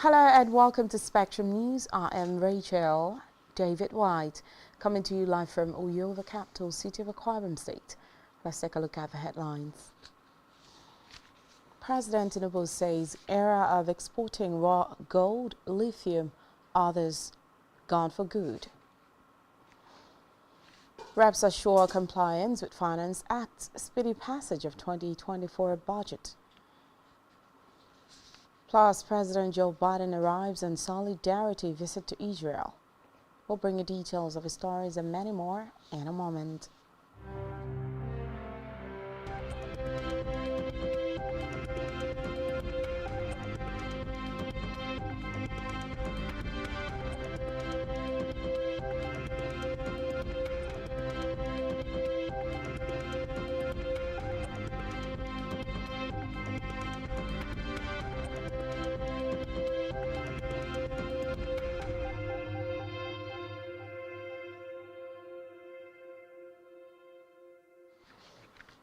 Hello and welcome to Spectrum News. I am Rachel David White, coming to you live from Uyo, the capital city of Akwa Ibom State. Let's take a look at the headlines. President Tinubu says era of exporting raw gold, lithium, others gone for good. Reps assure compliance with Finance Act's speedy passage of 2024 budget. Plus, President Joe Biden arrives on solidarity visit to Israel. We'll bring you details of his stories and many more in a moment.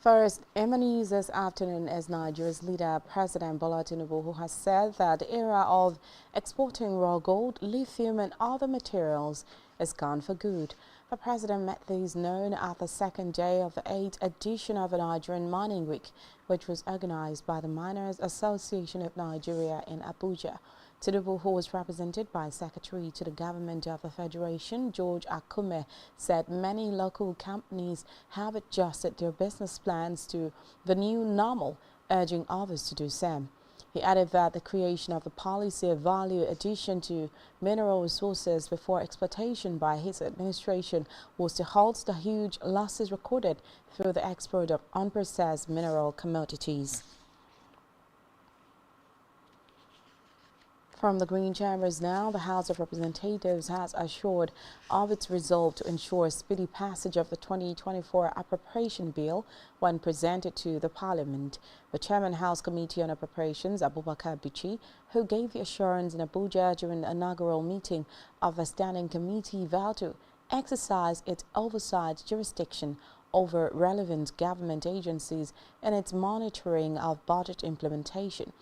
First, news this afternoon is Nigeria's leader, President Bola Tinubu, who has said that the era of exporting raw gold, lithium and other materials is gone for good. The president made these known at the second day of the 8th edition of the Nigerian Mining Week, which was organized by the Miners Association of Nigeria in Abuja. Tinubu, who was represented by Secretary to the Government of the Federation, George Akume, said many local companies have adjusted their business plans to the new normal, urging others to do the same. He added that the creation of the policy of value addition to mineral resources before exploitation by his administration was to halt the huge losses recorded through the export of unprocessed mineral commodities. From the Green Chambers now, the House of Representatives has assured of its resolve to ensure speedy passage of the 2024 Appropriation Bill when presented to the Parliament. The Chairman House Committee on Appropriations, Abubakar Bichi, who gave the assurance in Abuja during the inaugural meeting of the Standing Committee, vowed to exercise its oversight jurisdiction over relevant government agencies in its monitoring of budget implementation.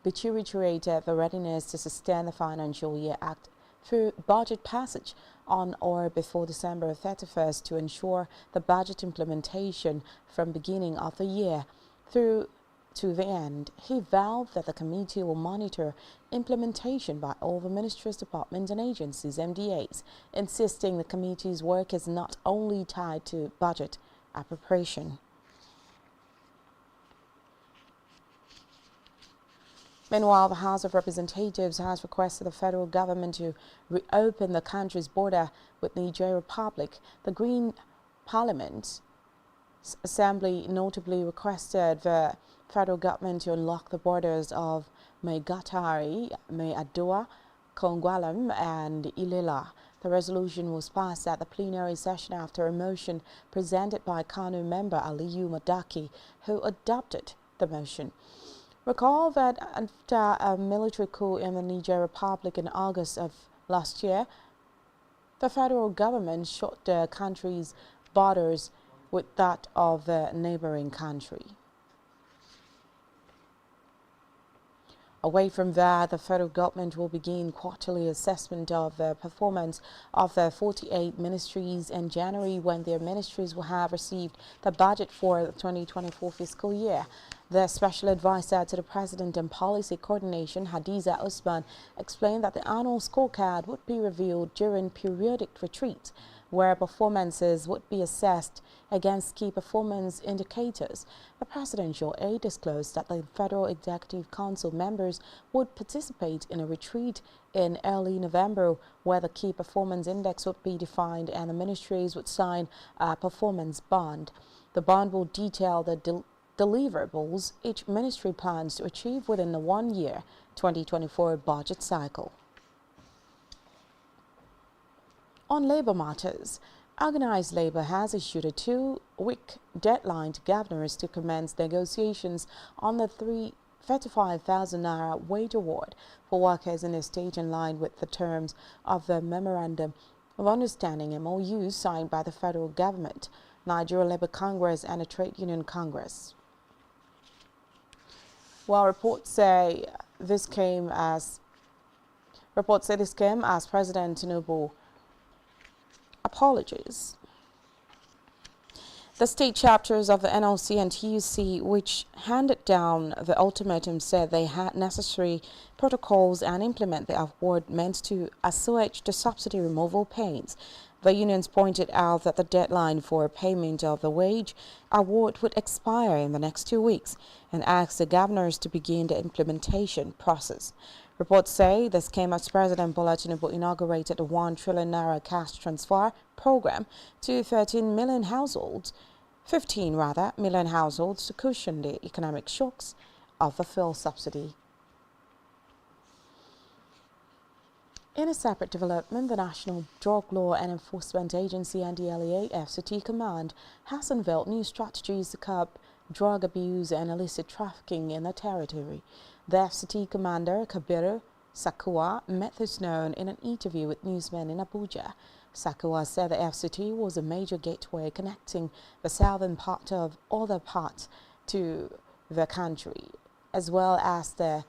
Bichi reiterated the readiness to sustain the Financial Year Act through budget passage on or before December 31st to ensure the budget implementation from beginning of the year through to the end. He vowed that the committee will monitor implementation by all the ministries, departments and agencies, MDAs, insisting the committee's work is not only tied to budget appropriation. Meanwhile, the House of Representatives has requested the federal government to reopen the country's border with Niger Republic. The Green Parliament Assembly notably requested the federal government to unlock the borders of Maigatari, Maiadoa, Kongwalam and Ilela. The resolution was passed at the plenary session after a motion presented by Kanu member Aliyu Madaki, who adopted the motion. Recall that after a military coup in the Niger Republic in August of last year, the federal government shut the country's borders with that of the neighboring country. Away from that, the federal government will begin quarterly assessment of the performance of the 48 ministries in January, when their ministries will have received the budget for the 2024 fiscal year. The special advisor to the President on Policy Coordination, Hadiza Usman, explained that the annual scorecard would be reviewed during periodic retreats, where performances would be assessed against key performance indicators. The presidential aide disclosed that the Federal Executive Council members would participate in a retreat in early November, where the key performance index would be defined and the ministries would sign a performance bond. The bond will detail the deliverables each ministry plans to achieve within the 1 year 2024 budget cycle. On labor matters, organized labor has issued a 2-week deadline to governors to commence negotiations on the 35,000 naira wage award for workers in the state, in line with the terms of the Memorandum of Understanding MOU signed by the federal government, Nigeria Labour Congress and the Trade Union Congress. While reports say this came as Reports say this came as President Tinubu apologies. The state chapters of the NLC and TUC, which handed down the ultimatum, said they had necessary protocols and implement the award meant to assuage the subsidy removal pains. The unions pointed out that the deadline for payment of the wage award would expire in the next 2 weeks and asked the governors to begin the implementation process. Reports say this came as President Bola Tinubu inaugurated the 1 trillion naira cash transfer program to 13 million households, 15 million households to cushion the economic shocks of the fuel subsidy. In a separate development, the National Drug Law and Enforcement Agency (NDLEA) FCT Command has unveiled new strategies to curb drug abuse and illicit trafficking in the territory. The FCT Commander, Kabiru Sakua, made this known in an interview with newsmen in Abuja. Sakua said the FCT was a major gateway connecting the southern part of other parts to the country, as well as the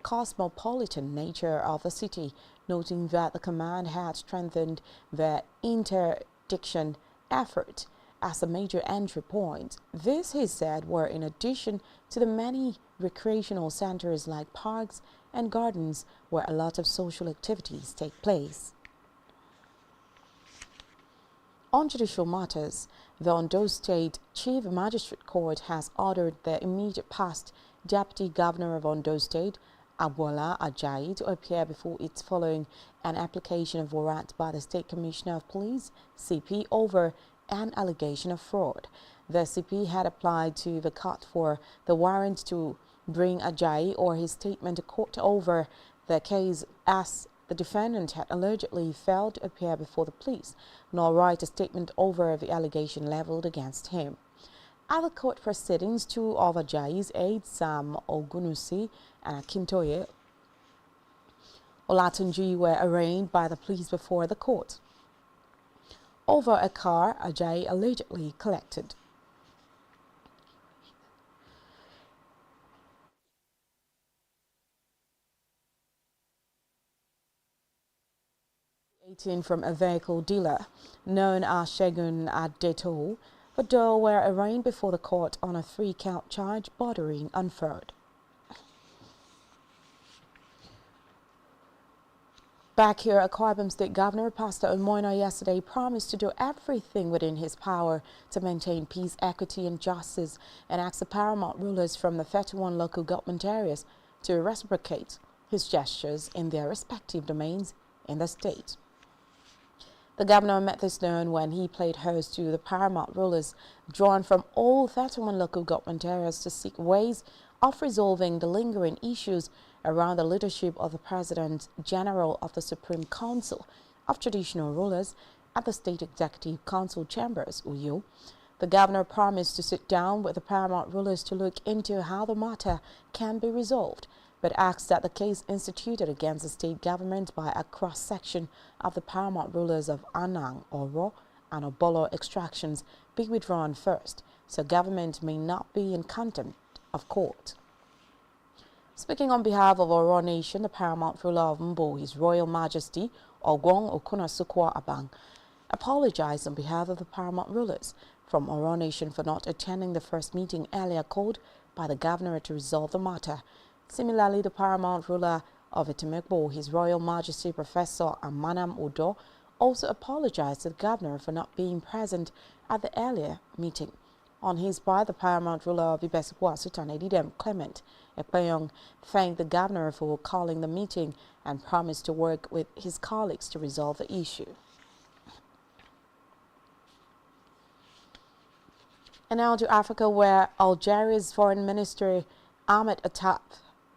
cosmopolitan nature of the city, noting that the command had strengthened the interdiction effort as a major entry point. This, he said, were in addition to the many recreational centers like parks and gardens where a lot of social activities take place. On judicial matters, the Ondo State Chief Magistrate Court has ordered the immediate past Deputy Governor of Ondo State, Agbola Ajayi, to appear before it following an application of warrant by the State Commissioner of Police, CP, over an allegation of fraud. The CP had applied to the court for the warrant to bring Ajayi or his statement to court over the case, as the defendant had allegedly failed to appear before the police, nor write a statement over the allegation leveled against him. At the court proceedings, 2 of Ajayi's aides, Sam Ogunusi and Akintoye Olatunji, were arraigned by the police before the court over a car Ajayi allegedly collected. From a vehicle dealer known as Shegun Adeto. The duo were arraigned before the court on a 3-count charge bordering on fraud. Back here, Akwa Ibom State Governor Pastor Omoina yesterday promised to do everything within his power to maintain peace, equity and justice, and asked the paramount rulers from the 31 local government areas to reciprocate his gestures in their respective domains in the state. The governor made this known when he played host to the paramount rulers drawn from all 31 local government areas to seek ways of resolving the lingering issues around the leadership of the President General of the Supreme Council of Traditional Rulers at the State Executive Council Chambers, Uyo. The governor promised to sit down with the paramount rulers to look into how the matter can be resolved, but asked that the case instituted against the state government by a cross-section of the paramount rulers of Anang, Oro, and Obolo extractions be withdrawn first, so government may not be in contempt of court. Speaking on behalf of Oro Nation, the paramount ruler of Mbo, His Royal Majesty Ogwong Okunasukwa Abang, apologized on behalf of the paramount rulers from Oro Nation for not attending the first meeting earlier called by the governor to resolve the matter. Similarly, the paramount ruler of Etimekbo, His Royal Majesty Professor Amanam Odo, also apologized to the governor for not being present at the earlier meeting. On his part, the paramount ruler of Ibesipwa, Sultan Edidem Clement Ekpeyong, thanked the governor for calling the meeting and promised to work with his colleagues to resolve the issue. And now to Africa, where Algeria's Foreign Minister Ahmed Attaf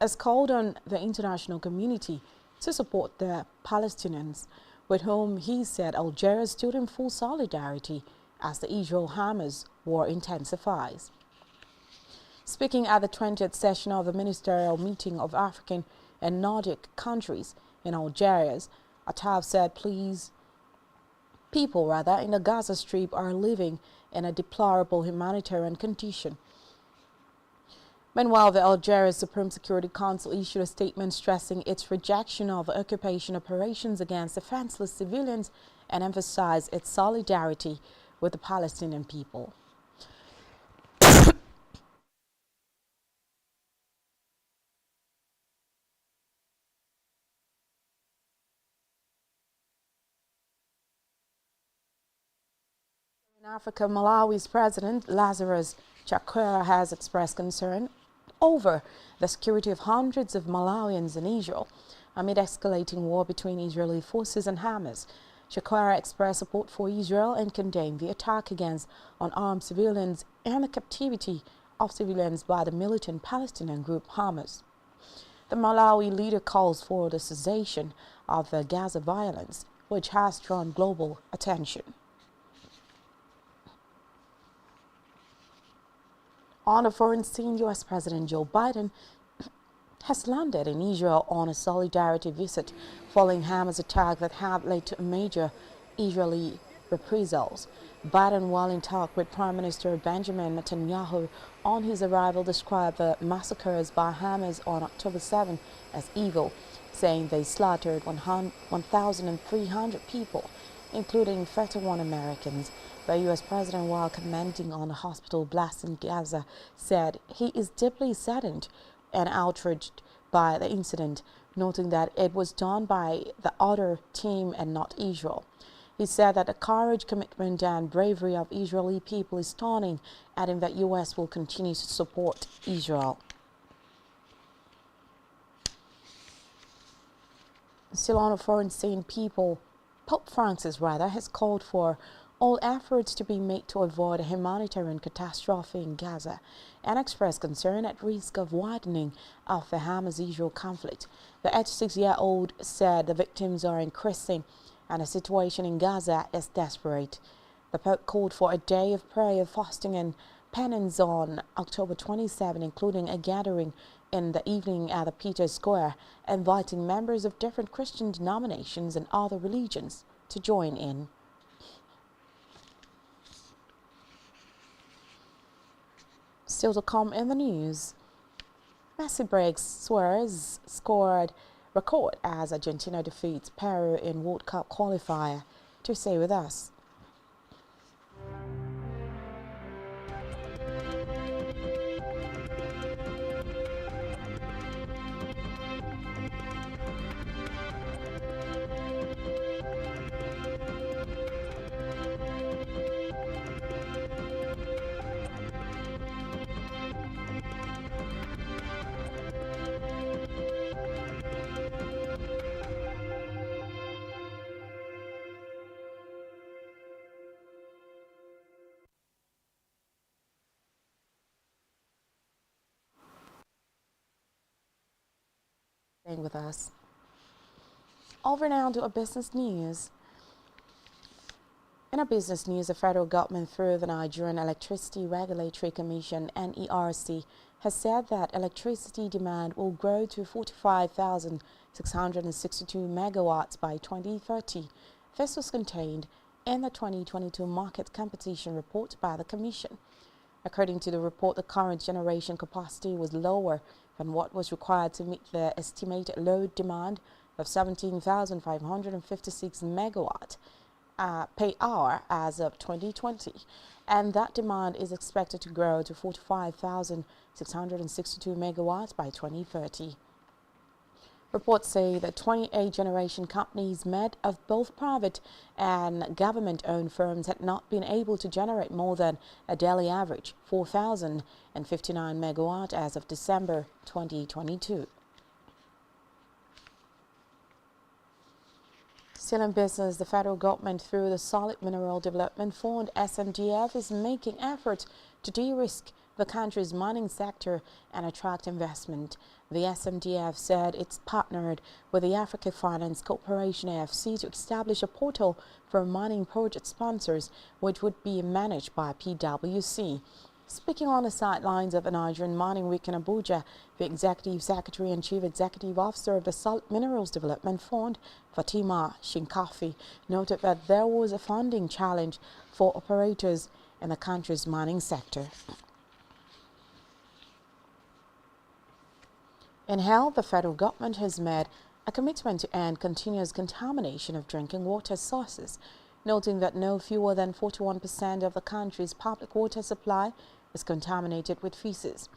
has called on the international community to support the Palestinians, with whom he said Algeria stood in full solidarity as the Israel-Hamas war intensifies. Speaking at the 20th session of the Ministerial Meeting of African and Nordic countries in Algeria, Attaf said people in the Gaza Strip are living in a deplorable humanitarian condition. Meanwhile, the Algeria Supreme Security Council issued a statement stressing its rejection of occupation operations against defenseless civilians and emphasized its solidarity with the Palestinian people. In Africa, Malawi's President Lazarus Chakwera has expressed concern over the security of hundreds of Malawians in Israel amid escalating war between Israeli forces and Hamas. Chakwera expressed support for Israel and condemned the attack against unarmed civilians and the captivity of civilians by the militant Palestinian group Hamas. The Malawi leader calls for the cessation of the Gaza violence, which has drawn global attention. On the foreign scene, U.S. President Joe Biden has landed in Israel on a solidarity visit following Hamas attack that had led to major Israeli reprisals. Biden, while in talk with Prime Minister Benjamin Netanyahu on his arrival, described the massacres by Hamas on October 7 as evil, saying they slaughtered 1,300 people, including 31 Americans. The U.S. President, while commenting on the hospital blast in Gaza, said he is deeply saddened and outraged by the incident, noting that it was done by the other team and not Israel. He said that the courage, commitment, and bravery of Israeli people is stunning, adding that U.S. will continue to support Israel. Still on a foreign scene, Pope Francis has called for all efforts to be made to avoid a humanitarian catastrophe in Gaza and expressed concern at risk of widening of the Hamas-Israel conflict. The 86-year-old said the victims are increasing and the situation in Gaza is desperate. The Pope called for a day of prayer, fasting and penance on October 27, including a gathering in the evening at the Peter Square, inviting members of different Christian denominations and other religions to join in. Still to come in the news, Messi breaks Suarez scored record as Argentina defeats Peru in World Cup qualifier. To stay with us. Staying with us. Over now to a business news. In our business news, the federal government through the Nigerian Electricity Regulatory Commission (NERC) has said that electricity demand will grow to 45,662 megawatts by 2030. This was contained in the 2022 market competition report by the Commission. According to the report, the current generation capacity was lower than what was required to meet the estimated load demand of 17,556 megawatt per hour as of 2020, and that demand is expected to grow to 45,662 megawatts by 2030. Reports say that 28 generation companies made of both private and government-owned firms had not been able to generate more than a daily average 4,059 megawatt as of December 2022. Still in business, the federal government through the Solid Mineral Development Fund (SMDF) is making efforts to de-risk the country's mining sector and attract investment. The SMDF said it's partnered with the Africa Finance Corporation (AFC) to establish a portal for mining project sponsors, which would be managed by PwC. Speaking on the sidelines of the Nigerian Mining Week in Abuja, the Executive Secretary and Chief Executive Officer of the Solid Minerals Development Fund, Fatima Shinkafi, noted that there was a funding challenge for operators in the country's mining sector. In health, the federal government has made a commitment to end continuous contamination of drinking water sources, noting that no fewer than 41% of the country's public water supply is contaminated with feces.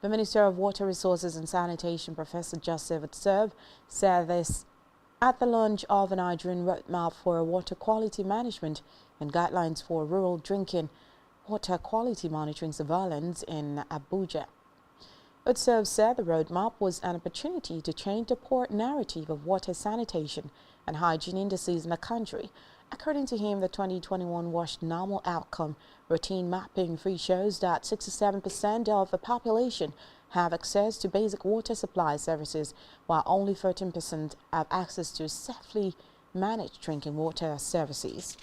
The Minister of Water Resources and Sanitation, Professor Joseph Otserve, said this at the launch of a Nigerian roadmap for water quality management and guidelines for rural drinking water quality monitoring surveillance in Abuja. Otserve said the roadmap was an opportunity to change the poor narrative of water sanitation and hygiene indices in the country. According to him, the 2021 WASH normal outcome routine mapping shows that 67% of the population have access to basic water supply services, while only 13% have access to safely managed drinking water services.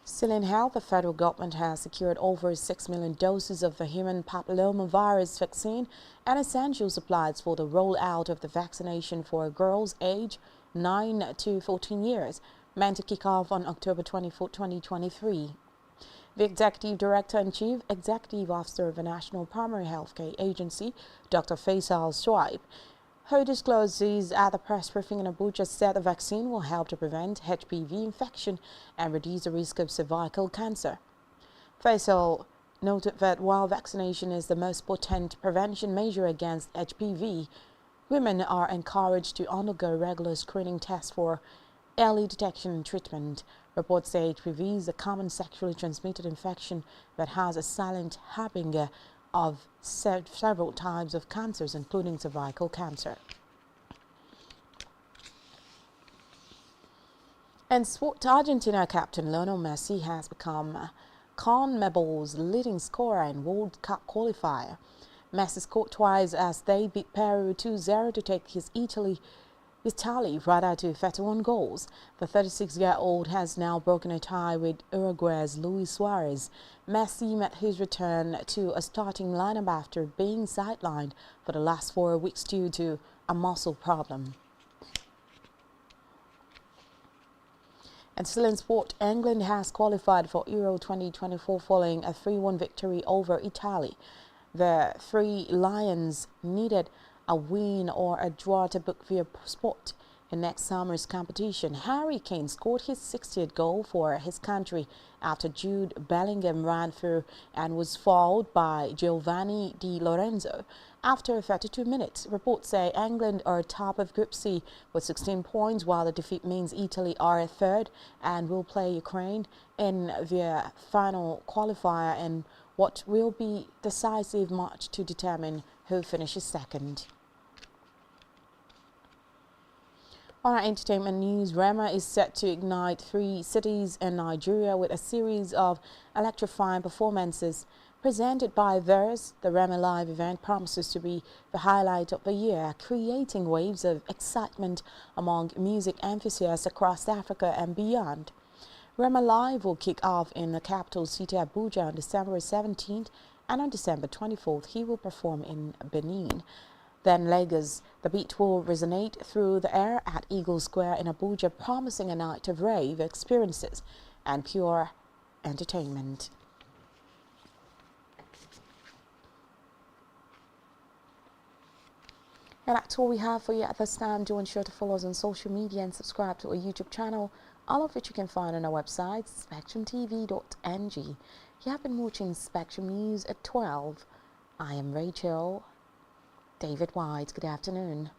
Still in health, the federal government has secured over 6 million doses of the human papillomavirus vaccine and essential supplies for the rollout of the vaccination for girls aged 9 to 14 years, meant to kick off on October 24, 2023. The Executive Director and Chief Executive Officer of the National Primary Healthcare Agency, Dr. Faisal Shuaib, who disclosed these at the press briefing in Abuja, said the vaccine will help to prevent HPV infection and reduce the risk of cervical cancer. Faisal noted that while vaccination is the most potent prevention measure against HPV, women are encouraged to undergo regular screening tests for early detection and treatment. Reports say HPV is a common sexually transmitted infection that has a silent harbinger of several types of cancers, including cervical cancer. In sport, Argentina captain Lionel Messi has become CONMEBOL's leading scorer in World Cup qualifier. Messi scored twice as they beat Peru 2-0 to take his tally rather to 31 goals. The 36-year-old has now broken a tie with Uruguay's Luis Suarez. Messi met his return to a starting lineup after being sidelined for the last 4 weeks due to a muscle problem. And still in sport, England has qualified for Euro 2024 following a 3-1 victory over Italy. The Three Lions needed a win or a draw to book their spot in next summer's competition. Harry Kane scored his 60th goal for his country after Jude Bellingham ran through and was fouled by Giovanni Di Lorenzo after 32 minutes. Reports say England are top of Group C with 16 points, while the defeat means Italy are third and will play Ukraine in their final qualifier in what will be decisive match to determine who finishes second. On our entertainment news, Rema is set to ignite 3 cities in Nigeria with a series of electrifying performances presented by Verse. The Rema Live event promises to be the highlight of the year, creating waves of excitement among music enthusiasts across Africa and beyond. Rema Live will kick off in the capital city Abuja on December 17th, and on December 24th he will perform in Benin. Then Lagos. The beat will resonate through the air at Eagle Square in Abuja, promising a night of rave experiences and pure entertainment. And that's all we have for you at this time. Do ensure to follow us on social media and subscribe to our YouTube channel, all of which you can find on our website, spectrumtv.ng. You have been watching Spectrum News at 12. I am Rachel David White. Good afternoon.